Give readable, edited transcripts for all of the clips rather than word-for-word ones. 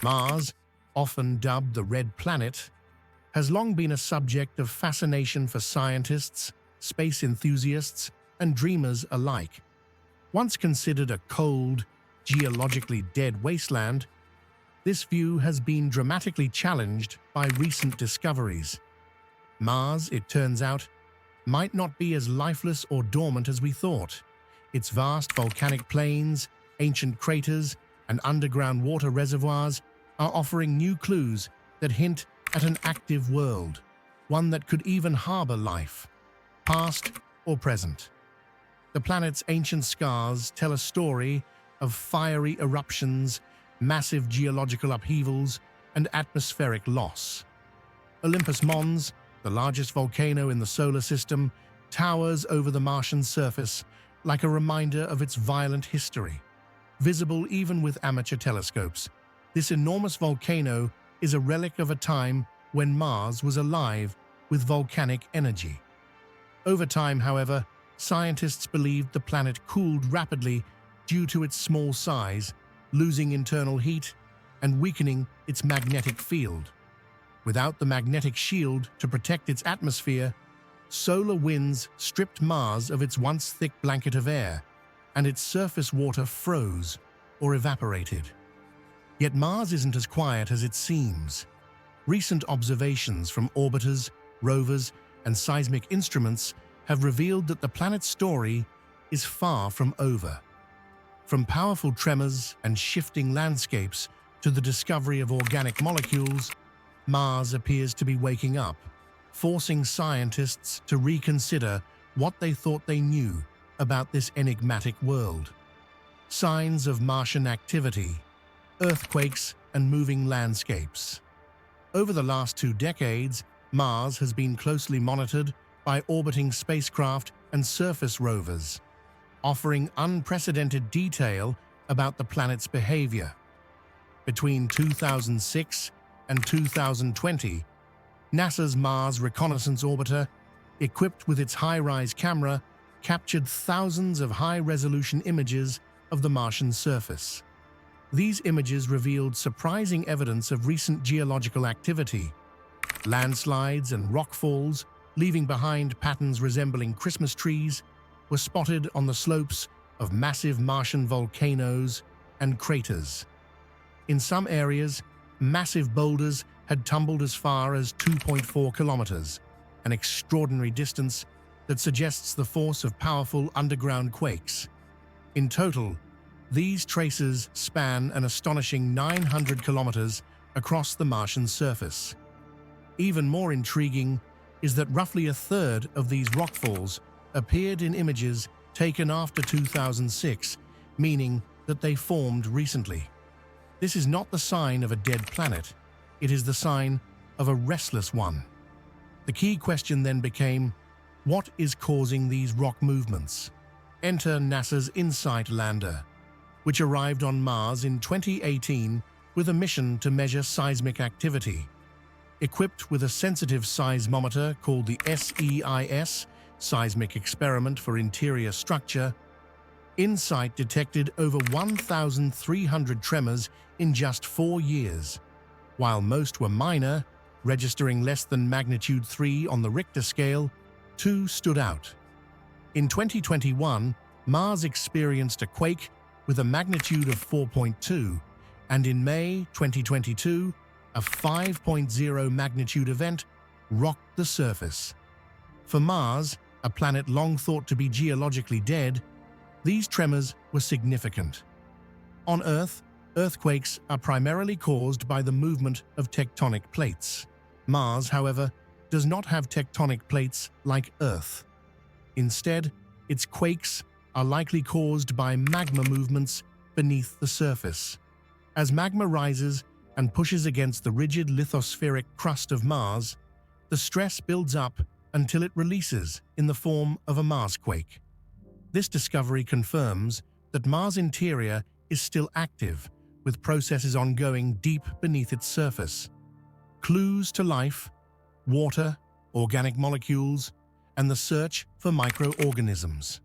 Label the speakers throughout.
Speaker 1: Mars, often dubbed the Red Planet, has long been a subject of fascination for scientists, space enthusiasts, and dreamers alike. Once considered a cold, geologically dead wasteland, this view has been dramatically challenged by recent discoveries. Mars, it turns out, might not be as lifeless or dormant as we thought. Its vast volcanic plains, ancient craters, and underground water reservoirs are offering new clues that hint at an active world, one that could even harbor life, past or present. The planet's ancient scars tell a story of fiery eruptions, massive geological upheavals, and atmospheric loss. Olympus Mons, the largest volcano in the solar system, towers over the Martian surface like a reminder of its violent history. Visible even with amateur telescopes, this enormous volcano is a relic of a time when Mars was alive with volcanic energy. Over time, however, scientists believed the planet cooled rapidly due to its small size, losing internal heat and weakening its magnetic field. Without the magnetic shield to protect its atmosphere, solar winds stripped Mars of its once thick blanket of air, and its surface water froze or evaporated. Yet Mars isn't as quiet as it seems. Recent observations from orbiters, rovers, and seismic instruments have revealed that the planet's story is far from over. From powerful tremors and shifting landscapes to the discovery of organic molecules, Mars appears to be waking up, forcing scientists to reconsider what they thought they knew about this enigmatic world. Signs of Martian activity, earthquakes, and moving landscapes. Over the last 2 decades, Mars has been closely monitored by orbiting spacecraft and surface rovers, offering unprecedented detail about the planet's behavior. Between 2006 and 2020, NASA's Mars Reconnaissance Orbiter, equipped with its high-rise camera, captured thousands of high-resolution images of the Martian surface. These images revealed surprising evidence of recent geological activity. Landslides and rockfalls, leaving behind patterns resembling Christmas trees, were spotted on the slopes of massive Martian volcanoes and craters. In some areas, massive boulders had tumbled as far as 2.4 kilometers, an extraordinary distance that suggests the force of powerful underground quakes. In total, these traces span an astonishing 900 kilometers across the Martian surface. Even more intriguing is that roughly a third of these rockfalls appeared in images taken after 2006, meaning that they formed recently. This is not the sign of a dead planet, it is the sign of a restless one. The key question then became, what is causing these rock movements? Enter NASA's InSight lander, which arrived on Mars in 2018 with a mission to measure seismic activity. Equipped with a sensitive seismometer called the SEIS, Seismic Experiment for Interior Structure, InSight detected over 1,300 tremors in just 4 years. While most were minor, registering less than magnitude 3 on the Richter scale, 2 stood out. In 2021, Mars experienced a quake with a magnitude of 4.2, and in May 2022, a 5.0 magnitude event rocked the surface. For Mars, a planet long thought to be geologically dead, these tremors were significant. On Earth, earthquakes are primarily caused by the movement of tectonic plates. Mars, however, does not have tectonic plates like Earth. Instead, its quakes are likely caused by magma movements beneath the surface. As magma rises and pushes against the rigid lithospheric crust of Mars, the stress builds up until it releases in the form of a Marsquake. This discovery confirms that Mars' interior is still active, with processes ongoing deep beneath its surface. Clues to life, water, organic molecules, and the search for microorganisms.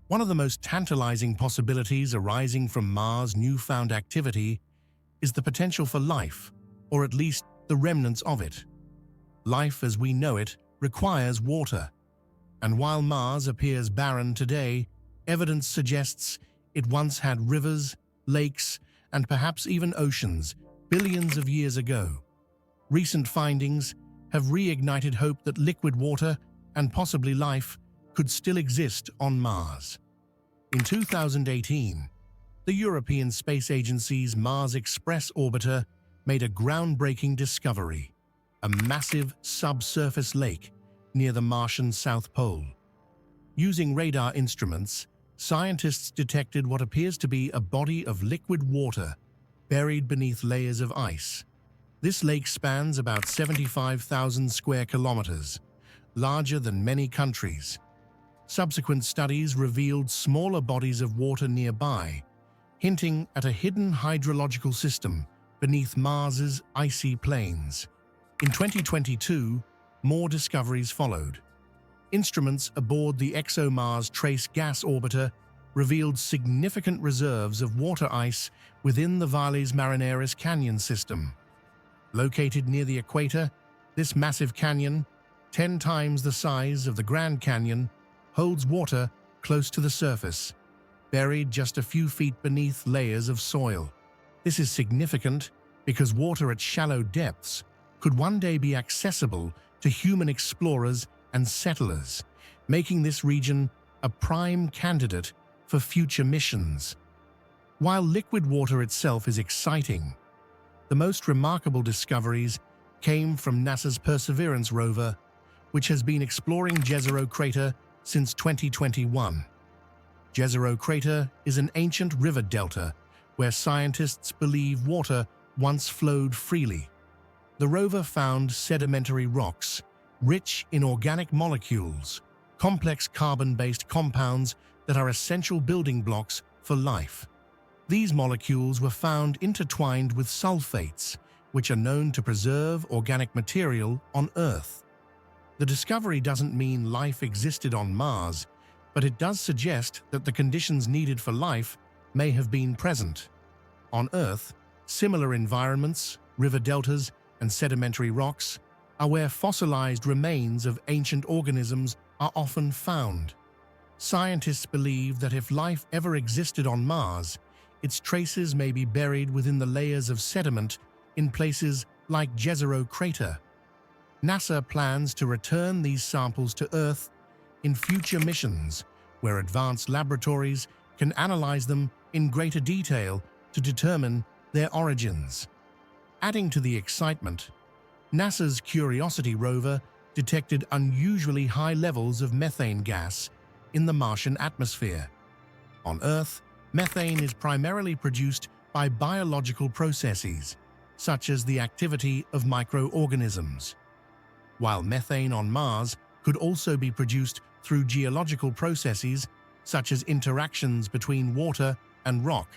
Speaker 1: One of the most tantalizing possibilities arising from Mars' newfound activity is the potential for life, or at least the remnants of it. Life as we know it requires water, and while Mars appears barren today, evidence suggests it once had rivers, lakes, and perhaps even oceans billions of years ago. Recent findings have reignited hope that liquid water and possibly life could still exist on Mars. In 2018, the European Space Agency's Mars Express orbiter made a groundbreaking discovery: a massive subsurface lake near the Martian South Pole. Using radar instruments, scientists detected what appears to be a body of liquid water buried beneath layers of ice. This lake spans about 75,000 square kilometers, larger than many countries. Subsequent studies revealed smaller bodies of water nearby, hinting at a hidden hydrological system beneath Mars's icy plains. In 2022, more discoveries followed. Instruments aboard the ExoMars Trace Gas Orbiter revealed significant reserves of water ice within the Valles Marineris Canyon system. Located near the equator, this massive canyon, 10 times the size of the Grand Canyon, holds water close to the surface, buried just a few feet beneath layers of soil. This is significant because water at shallow depths could one day be accessible to human explorers and settlers, making this region a prime candidate for future missions. While liquid water itself is exciting, the most remarkable discoveries came from NASA's Perseverance rover, which has been exploring Jezero Crater since 2021. Jezero Crater is an ancient river delta where scientists believe water once flowed freely. The rover found sedimentary rocks, rich in organic molecules, complex carbon-based compounds that are essential building blocks for life. These molecules were found intertwined with sulfates, which are known to preserve organic material on Earth. The discovery doesn't mean life existed on Mars, but it does suggest that the conditions needed for life may have been present. On Earth, similar environments, river deltas, and sedimentary rocks are where fossilized remains of ancient organisms are often found. Scientists believe that if life ever existed on Mars, its traces may be buried within the layers of sediment in places like Jezero Crater. NASA plans to return these samples to Earth in future missions, where advanced laboratories can analyze them in greater detail to determine their origins. Adding to the excitement, NASA's Curiosity rover detected unusually high levels of methane gas in the Martian atmosphere. On Earth, methane is primarily produced by biological processes, such as the activity of microorganisms, while methane on Mars could also be produced through geological processes such as interactions between water and rock.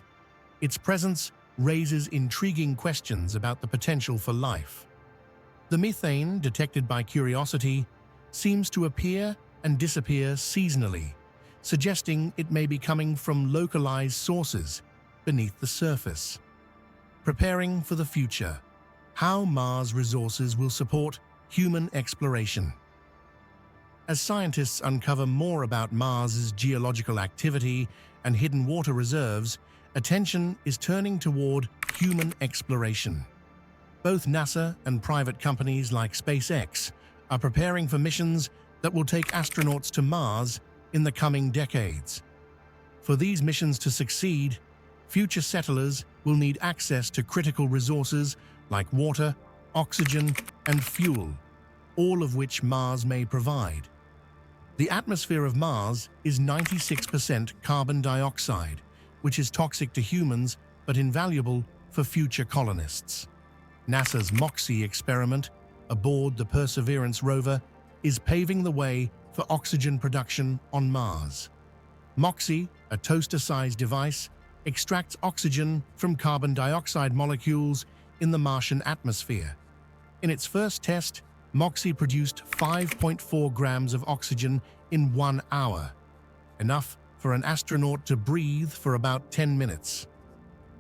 Speaker 1: Its presence raises intriguing questions about the potential for life. The methane detected by Curiosity seems to appear and disappear seasonally, suggesting it may be coming from localized sources beneath the surface. Preparing for the future: how Mars resources will support human exploration. As scientists uncover more about Mars's geological activity and hidden water reserves, attention is turning toward human exploration. Both NASA and private companies like SpaceX are preparing for missions that will take astronauts to Mars in the coming decades. For these missions to succeed, future settlers will need access to critical resources like water, oxygen, and fuel, all of which Mars may provide. The atmosphere of Mars is 96% carbon dioxide, which is toxic to humans but invaluable for future colonists. NASA's MOXIE experiment aboard the Perseverance rover is paving the way for oxygen production on Mars. MOXIE, a toaster-sized device, extracts oxygen from carbon dioxide molecules in the Martian atmosphere. In its first test, MOXIE produced 5.4 grams of oxygen in 1 hour, enough for an astronaut to breathe for about 10 minutes.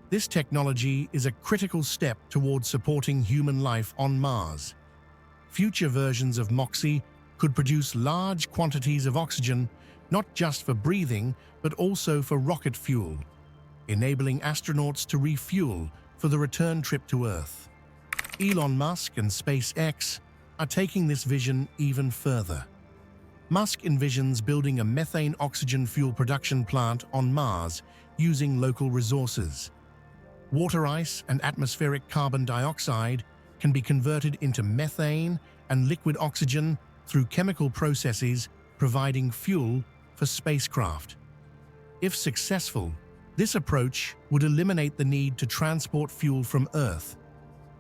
Speaker 1: This technology is a critical step towards supporting human life on Mars. Future versions of MOXIE could produce large quantities of oxygen, not just for breathing, but also for rocket fuel, enabling astronauts to refuel for the return trip to Earth. Elon Musk and SpaceX are taking this vision even further. Musk envisions building a methane oxygen fuel production plant on Mars using local resources. Water ice and atmospheric carbon dioxide can be converted into methane and liquid oxygen through chemical processes, providing fuel for spacecraft. If successful, this approach would eliminate the need to transport fuel from Earth,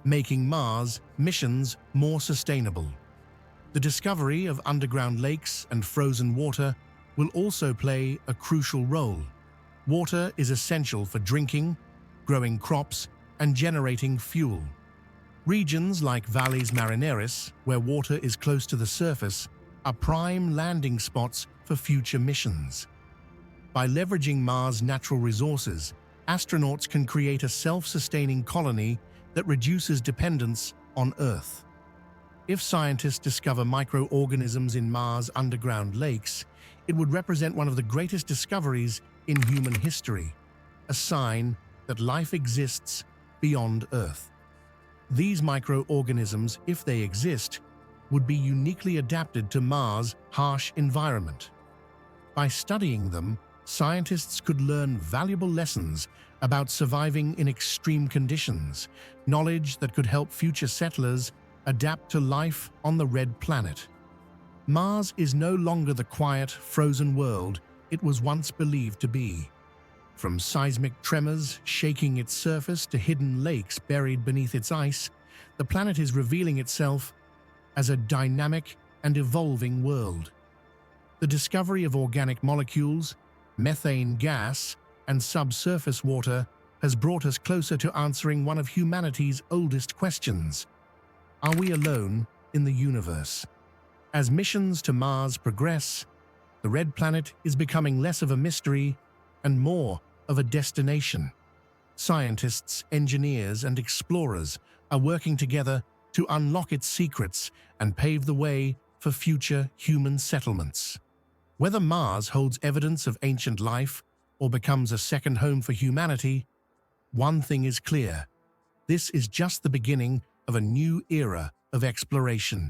Speaker 1: making Mars missions more sustainable. The discovery of underground lakes and frozen water will also play a crucial role. Water is essential for drinking, growing crops, and generating fuel. Regions like Valles Marineris, where water is close to the surface, are prime landing spots for future missions. By leveraging Mars' natural resources, astronauts can create a self-sustaining colony that reduces dependence on Earth. If scientists discover microorganisms in Mars' underground lakes, it would represent one of the greatest discoveries in human history, a sign that life exists beyond Earth. These microorganisms, if they exist, would be uniquely adapted to Mars' harsh environment. By studying them, scientists could learn valuable lessons about surviving in extreme conditions, knowledge that could help future settlers adapt to life on the red planet. Mars is no longer the quiet, frozen world it was once believed to be. From seismic tremors shaking its surface to hidden lakes buried beneath its ice, the planet is revealing itself as a dynamic and evolving world. The discovery of organic molecules, methane gas, and subsurface water has brought us closer to answering one of humanity's oldest questions. Are we alone in the universe? As missions to Mars progress, the red planet is becoming less of a mystery and more of a destination. Scientists, engineers, and explorers are working together to unlock its secrets and pave the way for future human settlements. Whether Mars holds evidence of ancient life or becomes a second home for humanity, one thing is clear: this is just the beginning of a new era of exploration.